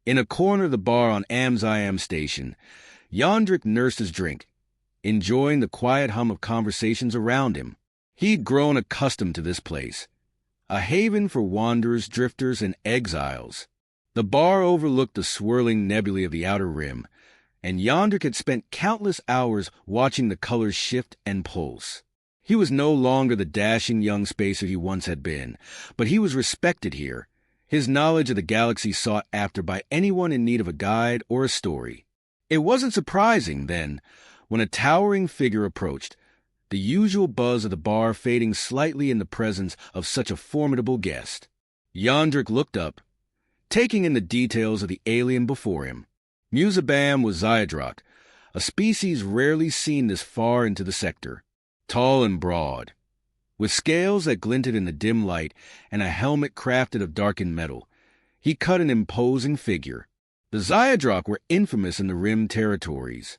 In a corner of the bar on Amziam station, Yondrik nursed his drink, enjoying the quiet hum of conversations around him. He'd grown accustomed to this place, a haven for wanderers, drifters, and exiles. The bar overlooked the swirling nebulae of the outer rim, and Yondrik had spent countless hours watching the colors shift and pulse. He was no longer the dashing young spacer he once had been, but he was respected here, his knowledge of the galaxy sought after by anyone in need of a guide or a story. It wasn't surprising, then, when a towering figure approached, the usual buzz of the bar fading slightly in the presence of such a formidable guest. Yondrik looked up, taking in the details of the alien before him. Musabam was Zyadrok, a species rarely seen this far into the sector. Tall and broad, with scales that glinted in the dim light and a helmet crafted of darkened metal, he cut an imposing figure. The Zyadrok were infamous in the Rim territories.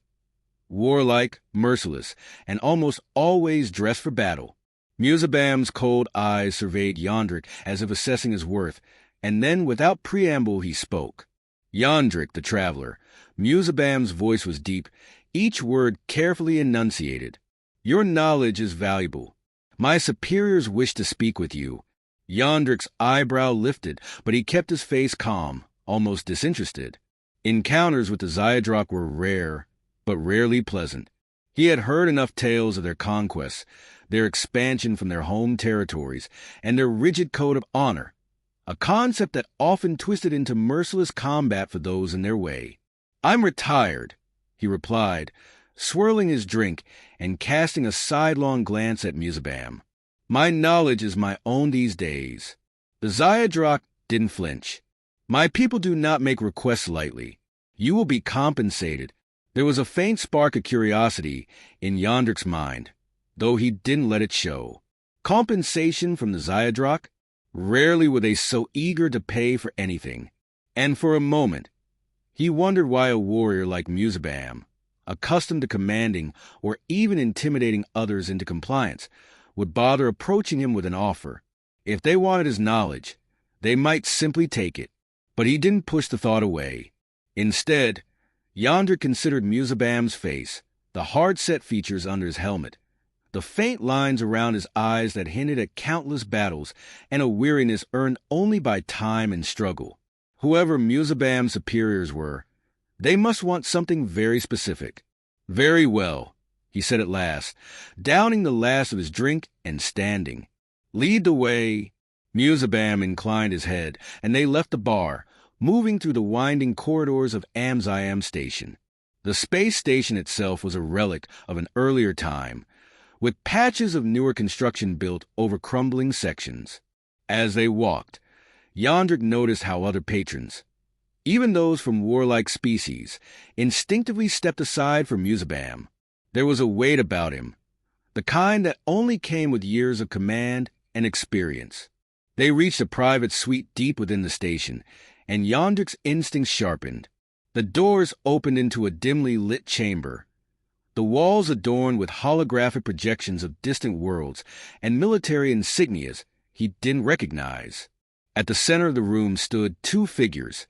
Warlike, merciless, and almost always dressed for battle. Musabam's cold eyes surveyed Yondrik as if assessing his worth, and then, without preamble, he spoke. Yondrik, the traveler. Musabam's voice was deep, each word carefully enunciated. Your knowledge is valuable. My superiors wish to speak with you. Yondrik's eyebrow lifted, but he kept his face calm, almost disinterested. Encounters with the Zyadrok were rare, but rarely pleasant. He had heard enough tales of their conquests, their expansion from their home territories, and their rigid code of honor, a concept that often twisted into merciless combat for those in their way. I'm retired, he replied, swirling his drink and casting a sidelong glance at Musabam. My knowledge is my own these days. The Zyadrok didn't flinch. My people do not make requests lightly. You will be compensated. There was a faint spark of curiosity in Yondrik's mind, though he didn't let it show. Compensation from the Zyadrok? Rarely were they so eager to pay for anything. And for a moment, he wondered why a warrior like Musabam, accustomed to commanding or even intimidating others into compliance, would bother approaching him with an offer. If they wanted his knowledge, they might simply take it. But he didn't push the thought away. Instead, Yondrik considered Musabam's face, the hard-set features under his helmet, the faint lines around his eyes that hinted at countless battles and a weariness earned only by time and struggle. Whoever Musabam's superiors were, they must want something very specific. Very well, he said at last, downing the last of his drink and standing. Lead the way. Musabam inclined his head, and they left the bar, moving through the winding corridors of Amziam Station. The space station itself was a relic of an earlier time, with patches of newer construction built over crumbling sections. As they walked, Yondrik noticed how other patrons, even those from warlike species, instinctively stepped aside for Musabam. There was a weight about him, the kind that only came with years of command and experience. They reached a private suite deep within the station, and Yondrik's instincts sharpened. The doors opened into a dimly lit chamber, the walls adorned with holographic projections of distant worlds and military insignias he didn't recognize. At the center of the room stood two figures,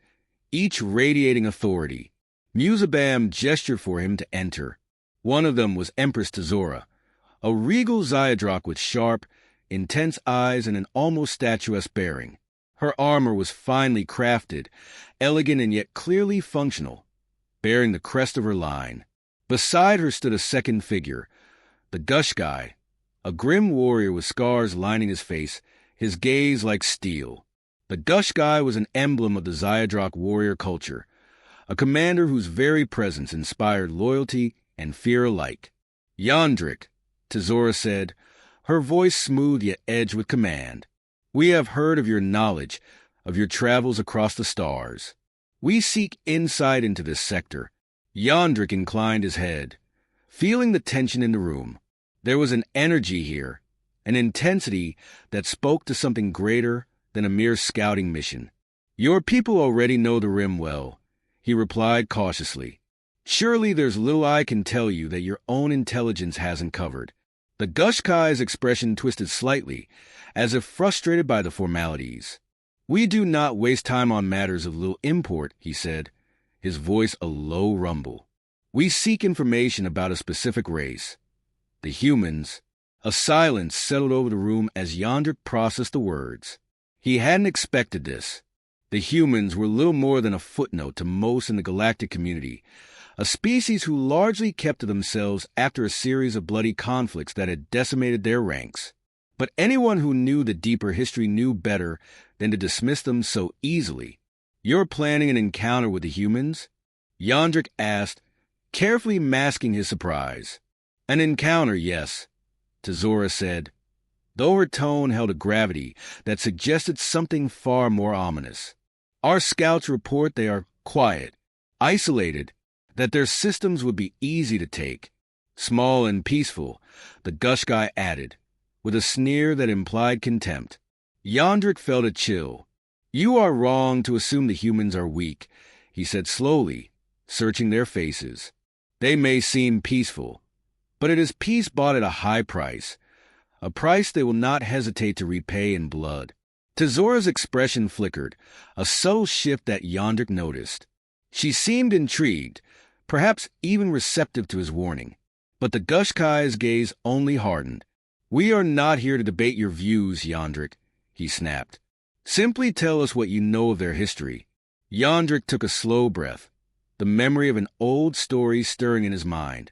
each radiating authority. Musabam gestured for him to enter. One of them was Empress Tezora, a regal Zyadrok with sharp, intense eyes and an almost statuesque bearing. Her armor was finely crafted, elegant and yet clearly functional, bearing the crest of her line. Beside her stood a second figure, the Gushguy, a grim warrior with scars lining his face, his gaze like steel. The Gushguy was an emblem of the Zyadrok warrior culture, a commander whose very presence inspired loyalty and fear alike. Yondrik, Tezora said, her voice smooth yet edged with command. We have heard of your knowledge, of your travels across the stars. We seek insight into this sector. Yondrik inclined his head, feeling the tension in the room. There was an energy here, an intensity that spoke to something greater than a mere scouting mission. Your people already know the Rim well, he replied cautiously. Surely there's little I can tell you that your own intelligence hasn't covered. The Gushguy's expression twisted slightly, as if frustrated by the formalities. We do not waste time on matters of little import, he said, his voice a low rumble. We seek information about a specific race. The humans. A silence settled over the room as Yondrik processed the words. He hadn't expected this. The humans were little more than a footnote to most in the galactic community, a species who largely kept to themselves after a series of bloody conflicts that had decimated their ranks. But anyone who knew the deeper history knew better than to dismiss them so easily. You're planning an encounter with the humans? Yondrik asked, carefully masking his surprise. An encounter, yes, Tazora said, though her tone held a gravity that suggested something far more ominous. Our scouts report they are quiet, isolated, that their systems would be easy to take. Small and peaceful, the Gushguy added, with a sneer that implied contempt. Yondrik felt a chill. You are wrong to assume the humans are weak, he said slowly, searching their faces. They may seem peaceful, but it is peace bought at a high price, a price they will not hesitate to repay in blood. Tazora's expression flickered, a subtle shift that Yondrik noticed. She seemed intrigued, perhaps even receptive to his warning, but the Gushguy's gaze only hardened. We are not here to debate your views, Yondrik, he snapped. Simply tell us what you know of their history. Yondrik took a slow breath, the memory of an old story stirring in his mind,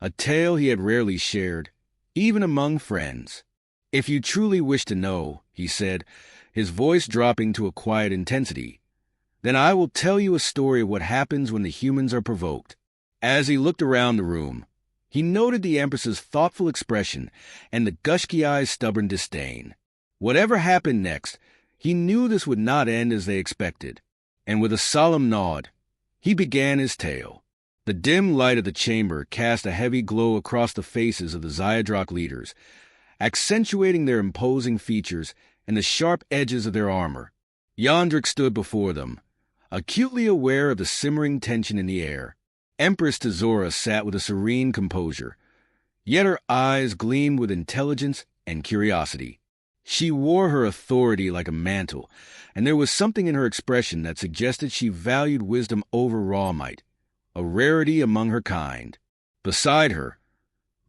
a tale he had rarely shared, even among friends. If you truly wish to know, he said, his voice dropping to a quiet intensity, then I will tell you a story of what happens when the humans are provoked. As he looked around the room, he noted the Empress's thoughtful expression and the Gushguy's stubborn disdain. Whatever happened next, he knew this would not end as they expected, and with a solemn nod, he began his tale. The dim light of the chamber cast a heavy glow across the faces of the Zyadrok leaders, accentuating their imposing features and the sharp edges of their armor. Yondrik stood before them, acutely aware of the simmering tension in the air. Empress Tazora sat with a serene composure, yet her eyes gleamed with intelligence and curiosity. She wore her authority like a mantle, and there was something in her expression that suggested she valued wisdom over raw might, a rarity among her kind. Beside her,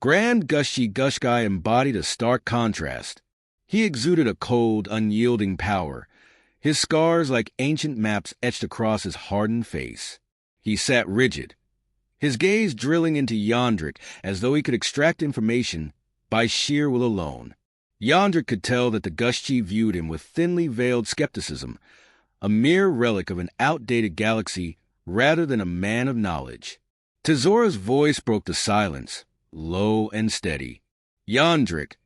Grand Gushguy embodied a stark contrast. He exuded a cold, unyielding power, his scars like ancient maps etched across his hardened face. He sat rigid, his gaze drilling into Yondrik as though he could extract information by sheer will alone. Yondrik could tell that the Gushchi viewed him with thinly veiled skepticism, a mere relic of an outdated galaxy rather than a man of knowledge. Tazora's voice broke the silence, low and steady. Yondrik,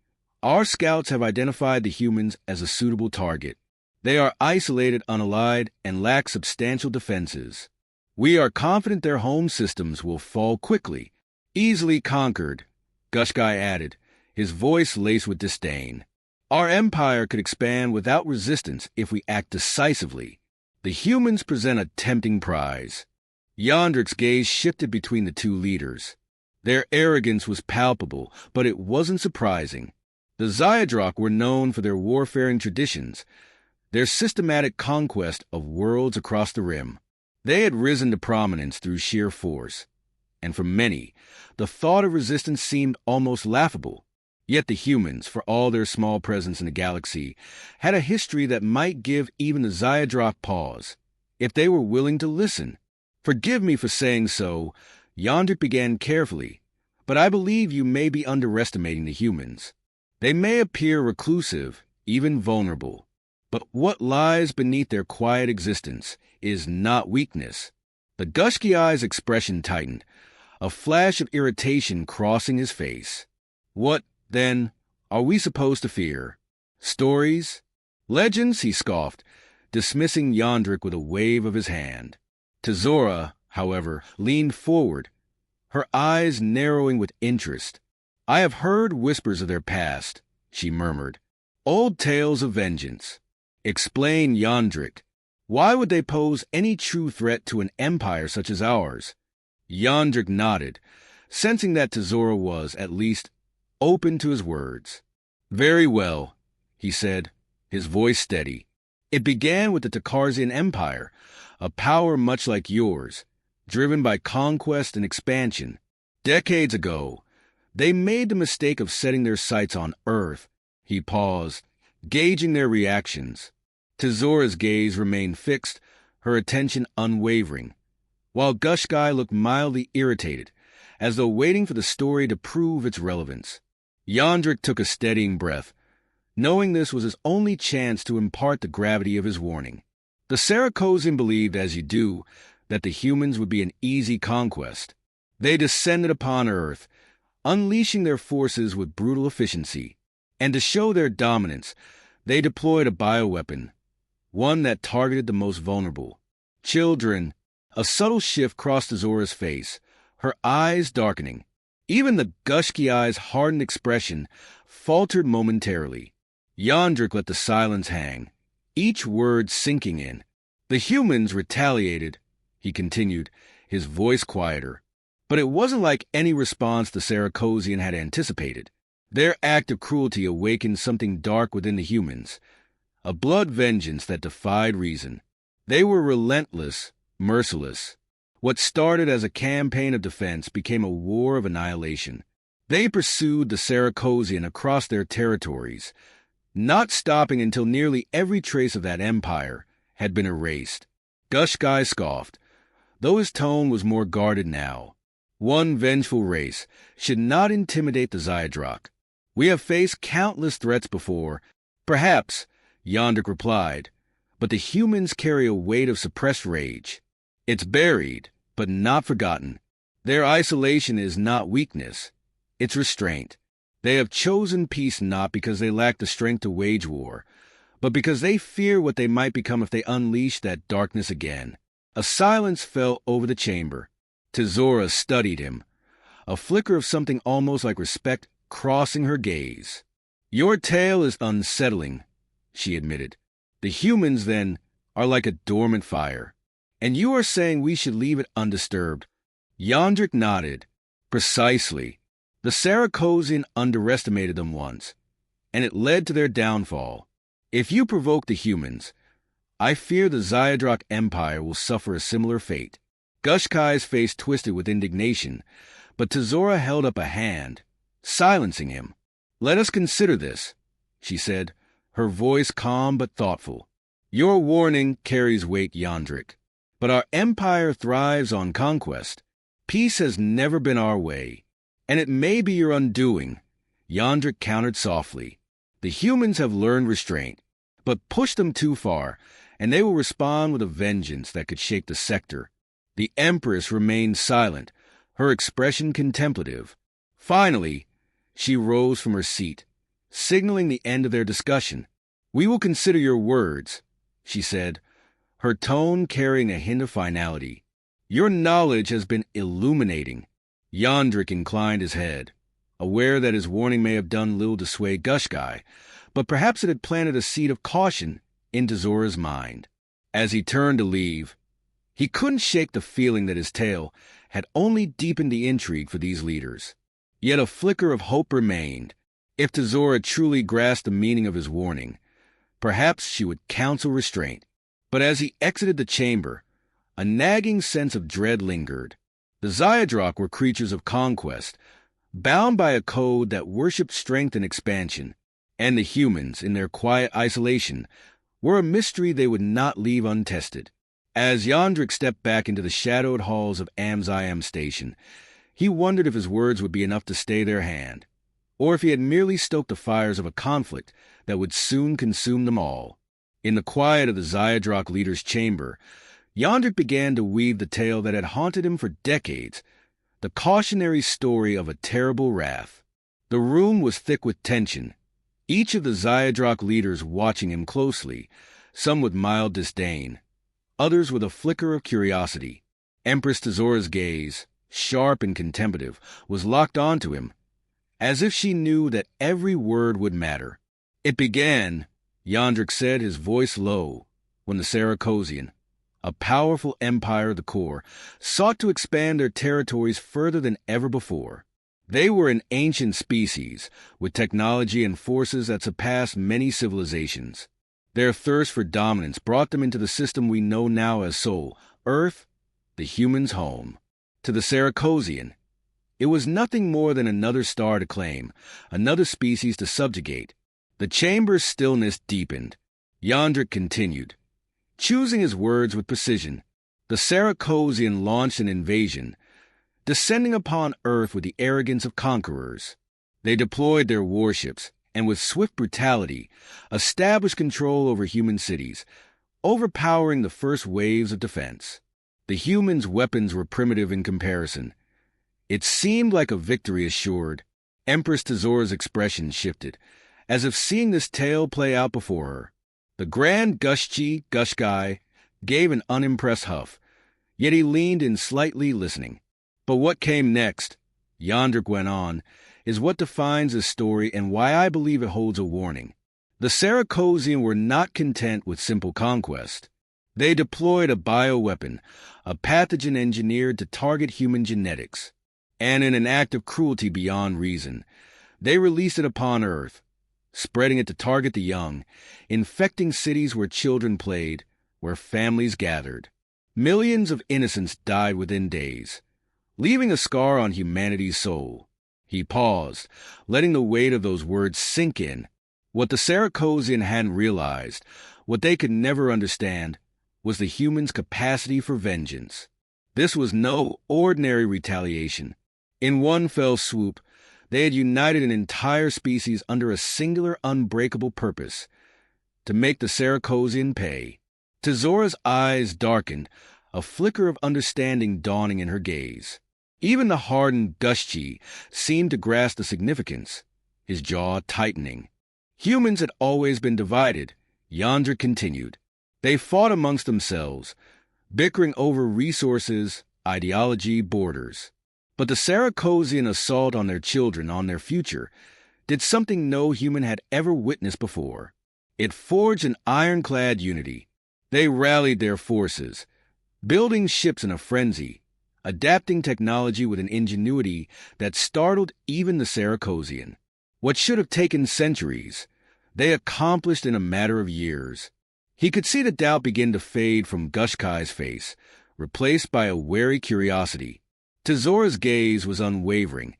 our scouts have identified the humans as a suitable target. They are isolated, unallied, and lack substantial defenses. We are confident their home systems will fall quickly, easily conquered, Gushguy added, his voice laced with disdain. Our empire could expand without resistance if we act decisively. The humans present a tempting prize. Yondrik's gaze shifted between the two leaders. Their arrogance was palpable, but it wasn't surprising. The Zyadrok were known for their warfaring traditions, their systematic conquest of worlds across the rim. They had risen to prominence through sheer force, and for many, the thought of resistance seemed almost laughable. Yet the humans, for all their small presence in the galaxy, had a history that might give even the Zyadrok pause, if they were willing to listen. Forgive me for saying so, Yondrik began carefully, but I believe you may be underestimating the humans. They may appear reclusive, even vulnerable, but what lies beneath their quiet existence is not weakness. The Gushguy's expression tightened, a flash of irritation crossing his face. What, then, are we supposed to fear? Stories? Legends? He scoffed, dismissing Yondrik with a wave of his hand. Tazora, however, leaned forward, her eyes narrowing with interest. I have heard whispers of their past, she murmured. Old tales of vengeance. Explain, Yondrik. Why would they pose any true threat to an empire such as ours? Yondrik nodded, sensing that Tazora was, at least, open to his words. Very well, he said, his voice steady. It began with the Takarzian Empire, a power much like yours, driven by conquest and expansion. Decades ago, they made the mistake of setting their sights on Earth. He paused, gauging their reactions. Tezora's gaze remained fixed, her attention unwavering, while Gushkai looked mildly irritated, as though waiting for the story to prove its relevance. Yandrik took a steadying breath, knowing this was his only chance to impart the gravity of his warning. The Sarakosan believed, as you do, that the humans would be an easy conquest. They descended upon Earth, unleashing their forces with brutal efficiency. And to show their dominance, they deployed a bioweapon, one that targeted the most vulnerable. Children. A subtle shift crossed Azora's face, her eyes darkening. Even the Gushki-eye's hardened expression faltered momentarily. Yandrik let the silence hang, each word sinking in. The humans retaliated, he continued, his voice quieter. But it wasn't like any response the Sarakosian had anticipated. Their act of cruelty awakened something dark within the humans, a blood vengeance that defied reason. They were relentless, merciless. What started as a campaign of defense became a war of annihilation. They pursued the Sarakosian across their territories, not stopping until nearly every trace of that empire had been erased. Gushkai scoffed, though his tone was more guarded now. One vengeful race should not intimidate the Zyadrok. We have faced countless threats before. Perhaps, Yandrik replied, but the humans carry a weight of suppressed rage. It's buried, but not forgotten. Their isolation is not weakness. It's restraint. They have chosen peace not because they lack the strength to wage war, but because they fear what they might become if they unleash that darkness again. A silence fell over the chamber. Tezora studied him, a flicker of something almost like respect crossing her gaze. Your tale is unsettling, she admitted. The humans, then, are like a dormant fire. And you are saying we should leave it undisturbed. Yandrik nodded. Precisely. The Sarakosian underestimated them once, and it led to their downfall. If you provoke the humans, I fear the Zyadrok Empire will suffer a similar fate. Gushkai's face twisted with indignation, but Tezora held up a hand, silencing him. Let us consider this, she said, her voice calm but thoughtful. Your warning carries weight, Yandrik. But our empire thrives on conquest. Peace has never been our way, and it may be your undoing, Yandrik countered softly. The humans have learned restraint, but push them too far, and they will respond with a vengeance that could shake the sector. The Empress remained silent, her expression contemplative. Finally, she rose from her seat, signaling the end of their discussion. We will consider your words, she said, her tone carrying a hint of finality. Your knowledge has been illuminating. Yandrik inclined his head, aware that his warning may have done little to sway Gushkai, but perhaps it had planted a seed of caution into Zora's mind. As he turned to leave, he couldn't shake the feeling that his tale had only deepened the intrigue for these leaders. Yet a flicker of hope remained. If Tezora truly grasped the meaning of his warning, perhaps she would counsel restraint. But as he exited the chamber, a nagging sense of dread lingered. The Zyadrok were creatures of conquest, bound by a code that worshipped strength and expansion, and the humans, in their quiet isolation, were a mystery they would not leave untested. As Yandrik stepped back into the shadowed halls of Amzayam Station, he wondered if his words would be enough to stay their hand, or if he had merely stoked the fires of a conflict that would soon consume them all. In the quiet of the Zyadrok leader's chamber, Yandrik began to weave the tale that had haunted him for decades, the cautionary story of a terrible wrath. The room was thick with tension, each of the Zyadrok leaders watching him closely, some with mild disdain, others with a flicker of curiosity. Empress Tezora's gaze, sharp and contemplative, was locked onto him, as if she knew that every word would matter. It began, Yandrik said, his voice low, when the Sarakosian, a powerful empire of the core, sought to expand their territories further than ever before. They were an ancient species, with technology and forces that surpassed many civilizations. Their thirst for dominance brought them into the system we know now as Sol, Earth, the human's home. To the Sarakosian, it was nothing more than another star to claim, another species to subjugate. The chamber's stillness deepened. Yondrik continued, choosing his words with precision. The Sarakosian launched an invasion, descending upon Earth with the arrogance of conquerors. They deployed their warships, and with swift brutality, established control over human cities, overpowering the first waves of defense. The humans' weapons were primitive in comparison. It seemed like a victory assured. Empress Tezora's expression shifted, as if seeing this tale play out before her. The Grand Gushkai gave an unimpressed huff, yet he leaned in slightly listening. But what came next, Yondrik went on, is what defines this story and why I believe it holds a warning. The Sarakosian were not content with simple conquest. They deployed a bioweapon, a pathogen engineered to target human genetics. And in an act of cruelty beyond reason, they released it upon Earth, spreading it to target the young, infecting cities where children played, where families gathered. Millions of innocents died within days, leaving a scar on humanity's soul. He paused, letting the weight of those words sink in. What the Sarakosian hadn't realized, what they could never understand, was the humans' capacity for vengeance. This was no ordinary retaliation. In one fell swoop, they had united an entire species under a singular unbreakable purpose, to make the Sarakosian pay. Tezora's eyes darkened, a flicker of understanding dawning in her gaze. Even the hardened Gushchi seemed to grasp the significance, his jaw tightening. Humans had always been divided, Yondrik continued. They fought amongst themselves, bickering over resources, ideology, borders. But the Sarakosian assault on their children, on their future, did something no human had ever witnessed before. It forged an ironclad unity. They rallied their forces, building ships in a frenzy, adapting technology with an ingenuity that startled even the Sarakosian. What should have taken centuries, they accomplished in a matter of years. He could see the doubt begin to fade from Gushkai's face, replaced by a wary curiosity. Tezora's gaze was unwavering,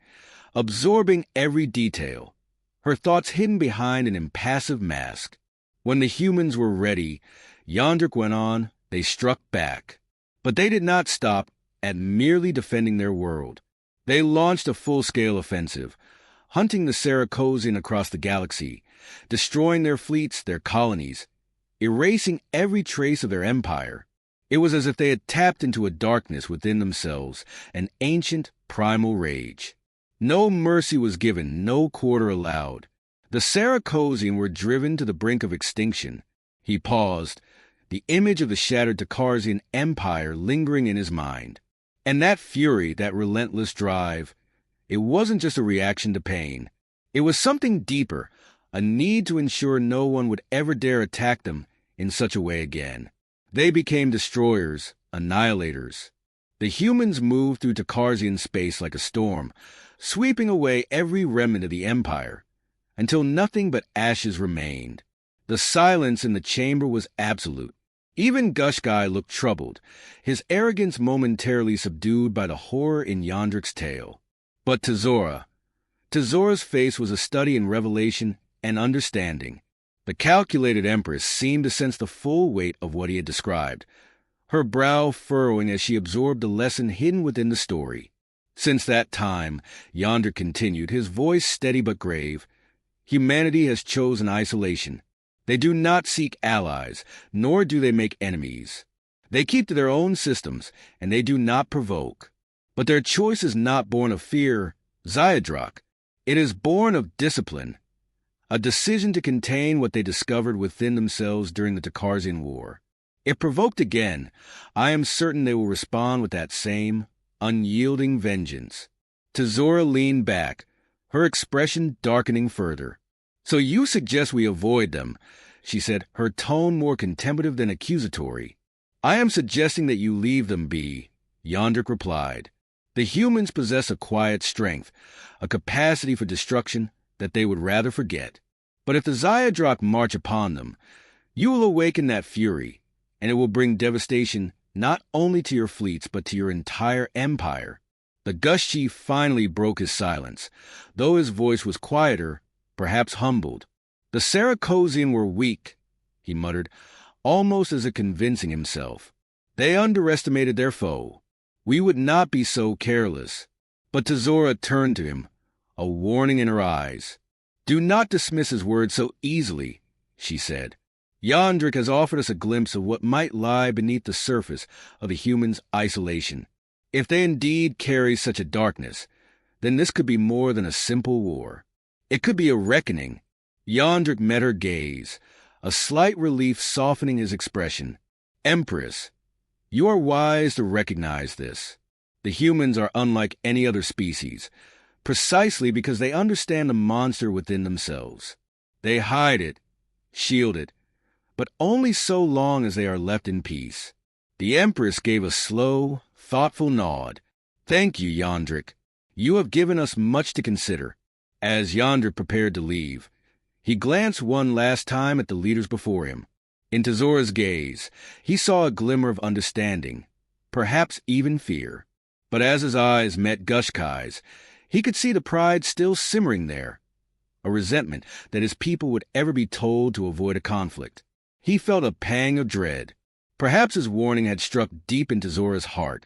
absorbing every detail, her thoughts hidden behind an impassive mask. When the humans were ready, Yondrik went on, they struck back. But they did not stop at merely defending their world. They launched a full-scale offensive, hunting the Sarakosian across the galaxy, destroying their fleets, their colonies, erasing every trace of their empire. It was as if they had tapped into a darkness within themselves, an ancient, primal rage. No mercy was given, no quarter allowed. The Sarakosian were driven to the brink of extinction. He paused, the image of the shattered Takarsian empire lingering in his mind. And that fury, that relentless drive, it wasn't just a reaction to pain. It was something deeper, a need to ensure no one would ever dare attack them in such a way again. They became destroyers, annihilators. The humans moved through Takarsian space like a storm, sweeping away every remnant of the empire, until nothing but ashes remained. The silence in the chamber was absolute. Even Gushkai looked troubled, his arrogance momentarily subdued by the horror in Yondrik's tale. But Tezora's face was a study in revelation and understanding. The calculated empress seemed to sense the full weight of what he had described, her brow furrowing as she absorbed the lesson hidden within the story. Since that time, Yondrik continued, his voice steady but grave, humanity has chosen isolation. They do not seek allies, nor do they make enemies. They keep to their own systems, and they do not provoke. But their choice is not born of fear, Zayadrak. It is born of discipline, a decision to contain what they discovered within themselves during the Takarsian War. If provoked again, I am certain they will respond with that same unyielding vengeance. Tezora leaned back, her expression darkening further. So you suggest we avoid them, she said, her tone more contemplative than accusatory. I am suggesting that you leave them be, Yondrik replied. The humans possess a quiet strength, a capacity for destruction that they would rather forget. But if the Zayadrak march upon them, You will awaken that fury, and it will bring devastation not only to your fleets but to your entire empire. The Gush chief finally broke his silence, though his voice was quieter, perhaps humbled. The Saracosian were weak, he muttered, almost as if convincing himself. They underestimated their foe. We would not be so careless. But Tazora turned to him, a warning in her eyes. Do not dismiss his words so easily, she said. Yondrik has offered us a glimpse of what might lie beneath the surface of the humans' isolation. If they indeed carry such a darkness, then this could be more than a simple war. It could be a reckoning. Yondrik met her gaze, a slight relief softening his expression. Empress, you are wise to recognize this. The humans are unlike any other species, precisely because they understand the monster within themselves. They hide it, shield it, but only so long as they are left in peace. The Empress gave a slow, thoughtful nod. Thank you, Yondrik. You have given us much to consider. As Yondrik prepared to leave, he glanced one last time at the leaders before him. In Tazora's gaze, he saw a glimmer of understanding, perhaps even fear. But as his eyes met Gushkai's, he could see the pride still simmering there, a resentment that his people would ever be told to avoid a conflict. He felt a pang of dread. Perhaps his warning had struck deep into Zora's heart,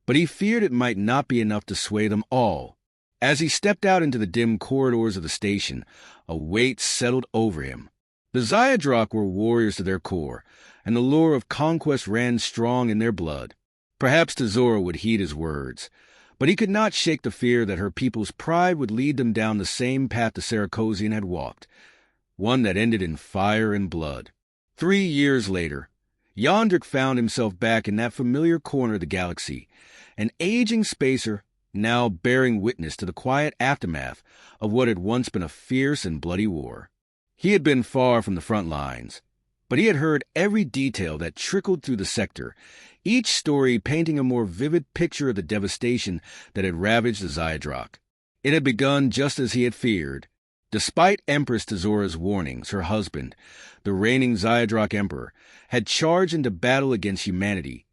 but he feared it might not be enough to sway them all. As he stepped out into the dim corridors of the station, a weight settled over him. The Zyadrok were warriors to their core, and the lure of conquest ran strong in their blood. Perhaps Tazora would heed his words, but he could not shake the fear that her people's pride would lead them down the same path the Saracosian had walked, one that ended in fire and blood. 3 years later, Yondrik found himself back in that familiar corner of the galaxy, an aging spacer now bearing witness to the quiet aftermath of what had once been a fierce and bloody war. He had been far from the front lines, but he had heard every detail that trickled through the sector, each story painting a more vivid picture of the devastation that had ravaged the Zyadrok. It had begun just as he had feared. Despite Empress Tazora's warnings, her husband, the reigning Zyadrok Emperor, had charged into battle against humanity,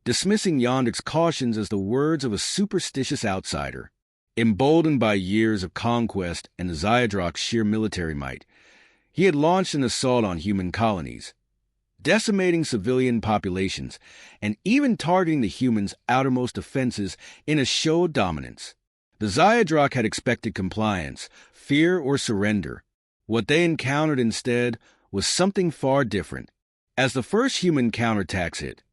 dismissing Yondrik's cautions as the words of a superstitious outsider. Emboldened by years of conquest and the Zyadrok's sheer military might, he had launched an assault on human colonies, decimating civilian populations and even targeting the humans' outermost defenses in a show of dominance. The Zyadrok had expected compliance, fear, or surrender. What they encountered instead was something far different. As the first human counterattacks hit,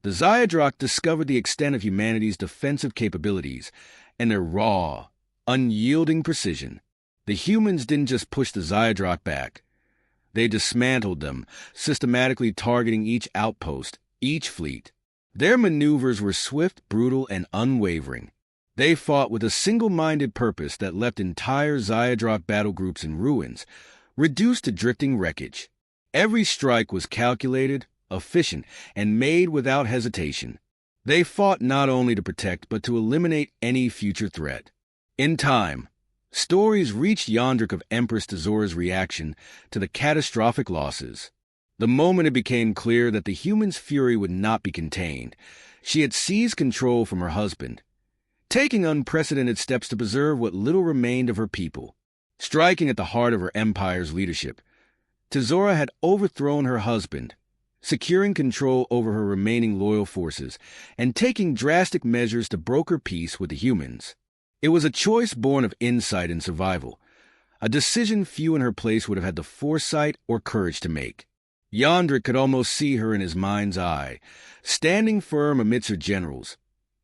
the Zyadrok discovered the extent of humanity's defensive capabilities and their raw, unyielding precision. The humans didn't just push the Zyadrok back. They dismantled them, systematically targeting each outpost, each fleet. Their maneuvers were swift, brutal, and unwavering. They fought with a single-minded purpose that left entire Zyadrok battle groups in ruins, reduced to drifting wreckage. Every strike was calculated, efficient, and made without hesitation. They fought not only to protect but to eliminate any future threat. In time, stories reached Yondrik of Empress Tazora's reaction to the catastrophic losses. The moment it became clear that the human's fury would not be contained, she had seized control from her husband, taking unprecedented steps to preserve what little remained of her people. Striking at the heart of her empire's leadership, Tazora had overthrown her husband, securing control over her remaining loyal forces, and taking drastic measures to broker peace with the humans. It was a choice born of insight and survival, a decision few in her place would have had the foresight or courage to make. Yondrik could almost see her in his mind's eye, standing firm amidst her generals,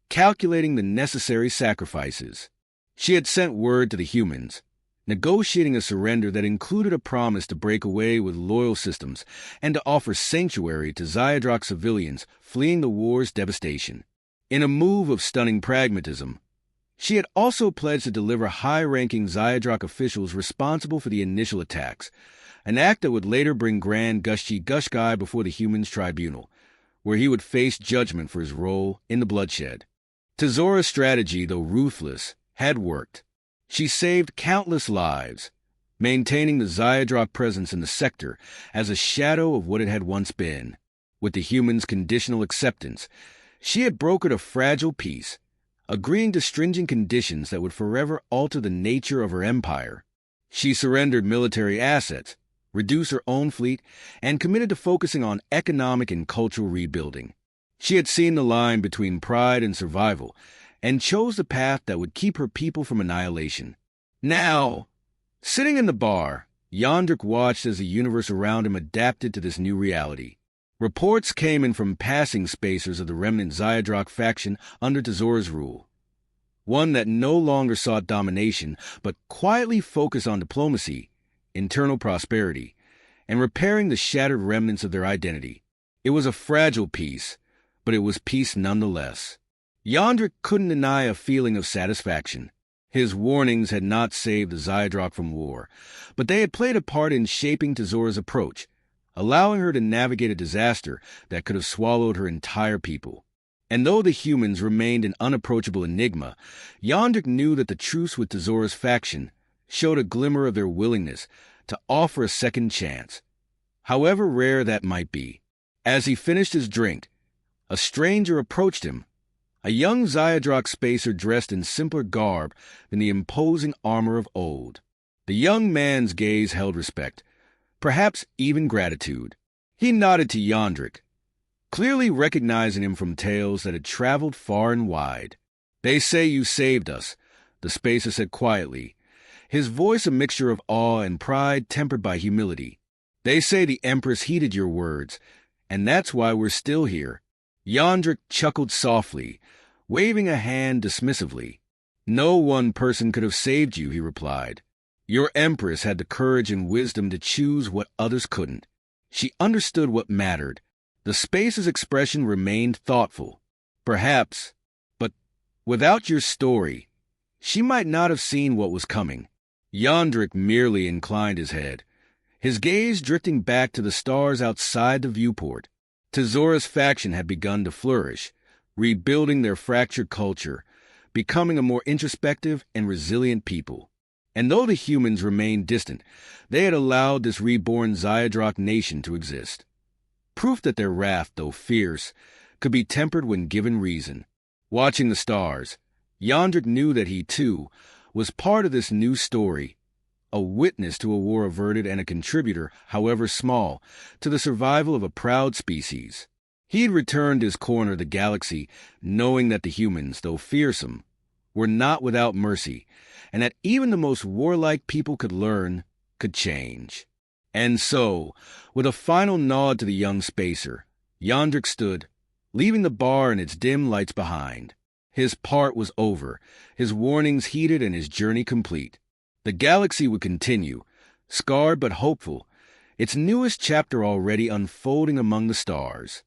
calculating the necessary sacrifices. She had sent word to the humans, negotiating a surrender that included a promise to break away with loyal systems and to offer sanctuary to Zyadrok civilians fleeing the war's devastation. In a move of stunning pragmatism, she had also pledged to deliver high-ranking Zyadrok officials responsible for the initial attacks, an act that would later bring Grand Gushchi Gushkai before the humans' tribunal, where he would face judgment for his role in the bloodshed. Tazora's strategy, though ruthless, had worked. She saved countless lives, maintaining the Zyadrock presence in the sector as a shadow of what it had once been. With the humans' conditional acceptance, she had brokered a fragile peace, agreeing to stringent conditions that would forever alter the nature of her empire. She surrendered military assets, reduced her own fleet, and committed to focusing on economic and cultural rebuilding. She had seen the line between pride and survival, and chose the path that would keep her people from annihilation. Now, sitting in the bar, Yondrik watched as the universe around him adapted to this new reality. Reports came in from passing spacers of the remnant Zyadrock faction under Tezora's rule, one that no longer sought domination but quietly focused on diplomacy, internal prosperity, and repairing the shattered remnants of their identity. It was a fragile peace, but it was peace nonetheless. Yondrik couldn't deny a feeling of satisfaction. His warnings had not saved the Zyadrock from war, but they had played a part in shaping Tezora's approach, allowing her to navigate a disaster that could have swallowed her entire people. And though the humans remained an unapproachable enigma, Yondrik knew that the truce with Tezora's faction showed a glimmer of their willingness to offer a second chance, however rare that might be. As he finished his drink, a stranger approached him, a young Zyadrock spacer dressed in simpler garb than the imposing armor of old. The young man's gaze held respect, perhaps even gratitude. He nodded to Yondrik, clearly recognizing him from tales that had traveled far and wide. "They say you saved us," the spacer said quietly, his voice a mixture of awe and pride tempered by humility. "They say the Empress heeded your words, and that's why we're still here." Yondrik chuckled softly, waving a hand dismissively. "No one person could have saved you," he replied. "Your Empress had the courage and wisdom to choose what others couldn't. She understood what mattered." The spacer's expression remained thoughtful. "Perhaps, but without your story, she might not have seen what was coming." Yondrik merely inclined his head, his gaze drifting back to the stars outside the viewport. Tezora's faction had begun to flourish, rebuilding their fractured culture, becoming a more introspective and resilient people. And though the humans remained distant, they had allowed this reborn Zyadrock nation to exist. Proof that their wrath, though fierce, could be tempered when given reason. Watching the stars, Yondrik knew that he, too, was part of this new story, a witness to a war averted and a contributor, however small, to the survival of a proud species. He had returned to his corner of the galaxy, knowing that the humans, though fearsome, were not without mercy, and that even the most warlike people could learn, could change. And so, with a final nod to the young spacer, Yondrik stood, leaving the bar and its dim lights behind. His part was over, his warnings heeded and his journey complete. The galaxy would continue, scarred but hopeful, its newest chapter already unfolding among the stars.